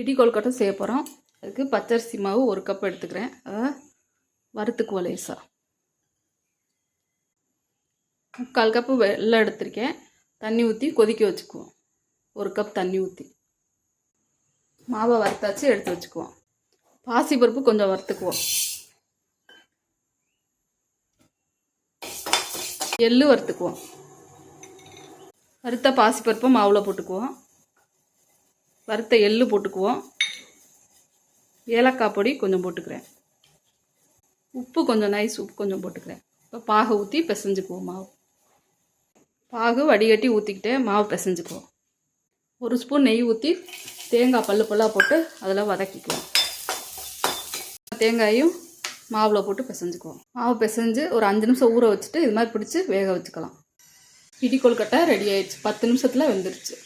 பிடி கொழுக்கட்டை செய்ய போகிறோம். அதுக்கு பச்சரிசி மாவு 1 கப் எடுத்துக்கிறேன். அதை வறுத்துக்குவோம் லேசாக. 1/4 கப்பு வெல்லம் எடுத்திருக்கேன். தண்ணி ஊற்றி கொதிக்க வச்சுக்குவோம். 1 கப் தண்ணி ஊற்றி மாவை வறுத்தாச்சு எடுத்து வச்சுக்குவோம். பாசிப்பருப்பு கொஞ்சம் வறுத்துக்குவோம். எள்ளு வறுத்துக்குவோம். வறுத்த பாசிப்பருப்பை மாவில் போட்டுக்குவோம். வறுத்த எள்ளு போட்டுக்குவோம். ஏலக்காய் பொடி கொஞ்சம் போட்டுக்கிறேன். உப்பு கொஞ்சம் நைஸ் உப்பு கொஞ்சம் போட்டுக்கிறேன். இப்போ பாகு ஊற்றி பிசைஞ்சுக்குவோம். மாவு பாகு வடிகட்டி ஊற்றிக்கிட்டே மாவு பிசைஞ்சுக்குவோம். 1 ஸ்பூன் நெய் ஊற்றி தேங்காய் பல்லாக போட்டு அதில் வதக்கிக்குவோம். தேங்காயும் மாவில் போட்டு பிசைஞ்சுக்குவோம். மாவு பிசைஞ்சு ஒரு 5 நிமிஷம் ஊற வச்சுட்டு இது மாதிரி பிடிச்சி வேக வச்சுக்கலாம். பிடி கொழுக்கட்டை ரெடி ஆயிடுச்சு. 10 நிமிஷத்தில் வெந்துருச்சு.